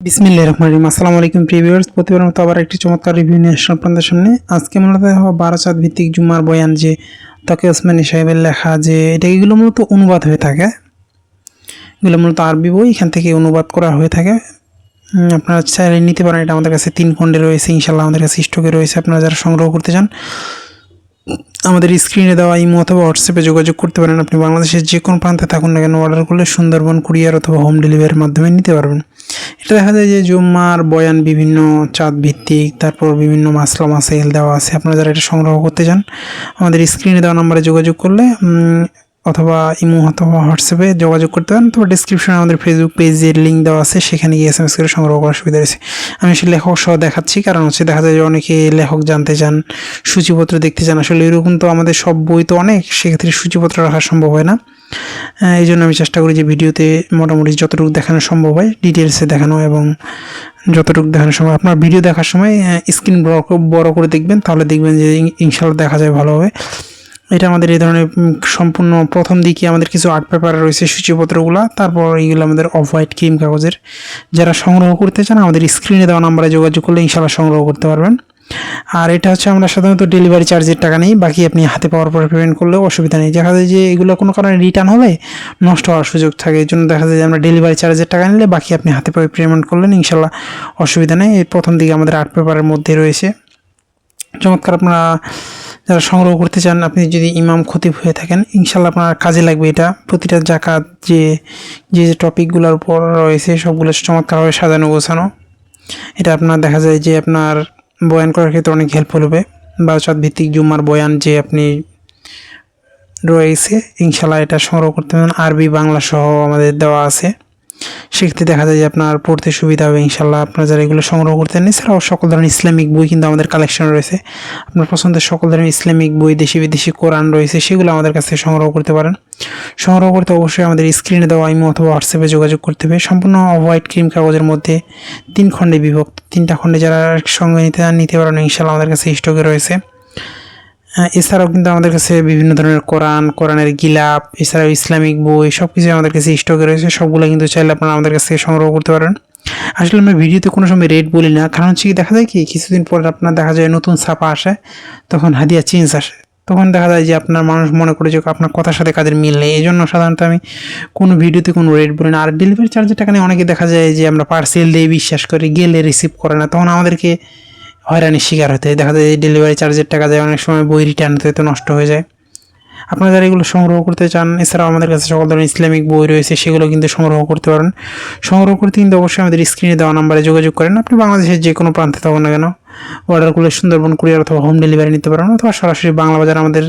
বিসমিল্লাহির রহমানির রহিম। আসসালামু আলাইকুম ভিউয়ার্স, প্রতিবারের মতো আবার একটি চমৎকার রিভিউ নিয়ে আসলাম আপনাদের সামনে। আজকে মূলত বারাসাত ভিত্তিক জুম্মার বয়ান যে তকি ওসমানী সাহেবের লেখা যে এগুলো মূলত অনুবাদ হয়ে থাকে। এগুলো মূলত আরবি বই, এখান থেকে অনুবাদ করা হয়ে থাকে। আপনারা চাইলে নিতে পারেন। এটা আমাদের কাছে 3 খণ্ডে রয়েছে, ইনশাল্লাহ আমাদের কাছে স্টকে রয়েছে। আপনারা যারা সংগ্রহ করতে চান আমাদের স্ক্রিনে দেওয়া ইমো অথবা হোয়াটসঅ্যাপে যোগাযোগ করতে পারেন। আপনি বাংলাদেশের যে কোনো প্রান্তে থাকুন না কেন অর্ডার করলে সুন্দরবন কুরিয়ার অথবা হোম ডেলিভারির মাধ্যমে নিতে পারবেন। এটা দেখা যায় যে জুম্মার বয়ান বিভিন্ন চাঁদ ভিত্তিক, তারপর বিভিন্ন মাসলা মাসাইল দেওয়া আছে। আপনারা যারা এটা সংগ্রহ করতে চান আমাদের স্ক্রিনে দেওয়া নাম্বারে যোগাযোগ করলে অথবা ইমো অথবা হোয়াটসঅ্যাপে যোগাযোগ করতে পারেন। তো ডিসক্রিপশনে আমাদের ফেসবুক পেজের লিঙ্ক দেওয়া আছে, সেখানে গিয়ে SMS করে সংগ্রহ করার সুবিধা রয়েছে। আমি আসলে লেখক সহ দেখাচ্ছি, কারণ দেখা যায় যে অনেকে লেখক জানতে চান, সূচিপত্র দেখতে চান। আসলে এরকম তো আমাদের সব বই তো অনেক, সেক্ষেত্রে সূচিপত্র রাখা সম্ভব হয় না। এই জন্য আমি চেষ্টা করি যে ভিডিওতে মোটামুটি যতটুকু দেখানো সম্ভব হয় ডিটেলসে দেখানো, এবং যতটুকু দেখানো সম্ভব আপনার ভিডিও দেখার সময় স্ক্রিন বড় করে দেখবেন, তাহলে দেখবেন যে ইনশাআল্লাহ দেখা যায় ভালোভাবে। এটা আমাদের এই ধরনের সম্পূর্ণ প্রথম দিকে আমাদের কিছু আর্ট পেপার রয়েছে সূচিপত্রগুলো, তারপর এইগুলো আমাদের অফ হোয়াইট ক্রিম কাগজের। যারা সংগ্রহ করতে চান আমাদের স্ক্রিনে দেওয়া নাম্বারে যোগাযোগ করলে ইনশাআল্লাহ সংগ্রহ করতে পারবেন। আর এটা হচ্ছে আমরা সাধারণত ডেলিভারি চার্জের টাকা নেই, বাকি আপনি হাতে পাওয়ার পরে পেমেন্ট করলেও অসুবিধা নেই। দেখা যায় যে এগুলো কোনো কারণে রিটার্ন হলে নষ্ট হওয়ার সুযোগ থাকে, এই জন্য দেখা যায় যে আমরা ডেলিভারি চার্জের টাকা নিলে বাকি আপনি হাতে পাওয়ার পেমেন্ট করলেন, ইনশাআল্লাহ অসুবিধা নেই। এর প্রথম দিকে আমাদের আর্ট পেপারের মধ্যে রয়েছে চমৎকার। আপনারা যারা সংগ্রহ করতে চান, আপনি যদি ইমাম খতিব হয়ে থাকেন ইনশাআল্লাহ আপনার কাজে লাগবে এটা। প্রতিটা জাকাত যে যে টপিকগুলোর উপর রয়েছে সবগুলো চমৎকারভাবে সাজানো গোছানো। এটা আপনার দেখা যায় যে আপনার বয়ান করার ক্ষেত্রে অনেক হেল্পফুল হবে। বারাসাত ভিত্তিক জুম্মার বয়ান যে আপনি রয়েছে ইনশাআল্লাহ এটা সংগ্রহ করতে পারেন। আরবি বাংলা সহ আমাদের দেওয়া আছে, সেক্ষেত্রে দেখা যায় যে আপনার পড়তে সুবিধা হবে ইনশাআল্লাহ। আপনারা যারা এগুলো সংগ্রহ করতে চান, এছাড়াও সকল ধরনের ইসলামিক বই কিন্তু আমাদের কালেকশন রয়েছে। আপনার পছন্দের সকল ধরনের ইসলামিক বই, দেশি বিদেশি কোরআন রয়েছে, সেগুলো আমাদের কাছে সংগ্রহ করতে পারেন। সংগ্রহ করতে অবশ্যই আমাদের স্ক্রিনে দেওয়া ইমো অথবা হোয়াটসঅ্যাপে যোগাযোগ করতে হবে। সম্পূর্ণ হোয়াইট ক্রিম কাগজের মধ্যে 3 খণ্ডে বিভক্ত। 3টা খণ্ডে যারা সঙ্গে নিতে পারেন ইনশাআল্লাহ আমাদের কাছে স্টকে রয়েছে। এছাড়াও কিন্তু আমাদের কাছে বিভিন্ন ধরনের কোরআনের গিলাপ, এছাড়াও ইসলামিক বই সব কিছু আমাদের কাছে স্টকে রয়েছে। সবগুলো কিন্তু চাইলে আপনারা আমাদের কাছ থেকে সংগ্রহ করতে পারেন। আসলে আমরা ভিডিওতে কোনো সময় রেট বলি না, কারণ হচ্ছে কি দেখা যায় কি কিছুদিন পর আপনার দেখা যায় নতুন ছাপা আসে, তখন হাদিয়া চেঞ্জ আসে, তখন দেখা যায় যে আপনার মানুষ মনে করে যে আপনার কথার সাথে কাজের মিল নেই। এই জন্য সাধারণত আমি কোনো ভিডিওতে কোনো রেট বলি না। আর ডেলিভারি চার্জের টাকা নিয়ে অনেকে দেখা যায় যে আমরা পার্সেল দিয়ে বিশ্বাস করি, গেলে রিসিভ করে না, তখন আমাদেরকে হয়রানির শিকার হতে দেখা যায়। ডেলিভারি চার্জের টাকা যায়, অনেক সময় বই রিটার্ন হতে নষ্ট হয়ে যায়। আপনারা যারা এগুলো সংগ্রহ করতে চান, এছাড়াও আমাদের কাছে সকল ধরনের ইসলামিক বই রয়েছে, সেগুলো কিন্তু সংগ্রহ করতে পারেন। সংগ্রহ করতে কিন্তু অবশ্যই আমাদের স্ক্রিনে দেওয়া নাম্বারে যোগাযোগ করেন। আপনি বাংলাদেশের যে কোনো প্রান্তে থাকুন না কেন অর্ডার করলে সুন্দরবন কুরিয়ার অথবা হোম ডেলিভারি নিতে পারেন, অথবা সরাসরি বাংলা বাজার আমাদের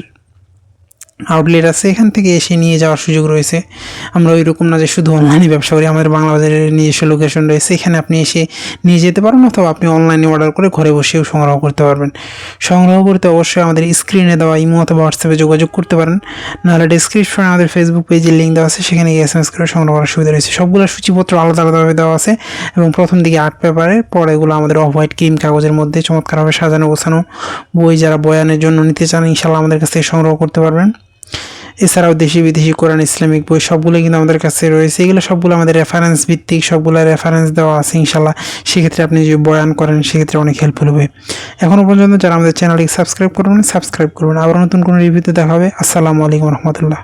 আউটলেট আছে, এখান থেকে এসে নিয়ে যাওয়ার সুযোগ রয়েছে। আমরা ওই রকম না যে শুধু অনলাইনে ব্যবসা করি, আমাদের বাংলা বাজারের নিজস্ব লোকেশন রয়েছে, এখানে আপনি এসে নিয়ে যেতে পারেন, অথবা আপনি অনলাইনে অর্ডার করে ঘরে বসেও সংগ্রহ করতে পারবেন। সংগ্রহ করতে অবশ্যই আমাদের স্ক্রিনে দেওয়া ইমো অথবা হোয়াটসঅ্যাপে যোগাযোগ করতে পারেন, নাহলে ডিসক্রিপশনে আমাদের ফেসবুক পেজের লিঙ্ক দেওয়া আছে, সেখানে গিয়ে SMS করে সংগ্রহ করার সুবিধা রয়েছে। সবগুলো সূচিপত্র আলাদা আলাদাভাবে দেওয়া আছে, এবং প্রথম দিকে আর্ট পেপারের, পরে এগুলো আমাদের অফ হোয়াইট ক্রিম কাগজের মধ্যে চমৎকারভাবে সাজানো গোছানো বই। যারা বয়ানের জন্য নিতে চান ইনশাআল্লাহ আমাদের কাছ থেকে সংগ্রহ করতে পারবেন। এছাড়াও দেশি বিদেশি কোরআন ইসলামিক বই সবগুলো কিন্তু আমাদের কাছে রয়েছে। এগুলো সবগুলো আমাদের রেফারেন্স ভিত্তিক, সবগুলো রেফারেন্স দেওয়া আছে ইনশাআল্লাহ। সেক্ষেত্রে আপনি যদি বয়ান করেন সেক্ষেত্রে অনেক হেল্পফুল হবে। এখনও পর্যন্ত যারা আমাদের চ্যানেলটি সাবস্ক্রাইব করবেন, আবার নতুন কোনো রিভিউতে দেখা হবে। আসসালামু আলাইকুম রহমতুল্লাহ।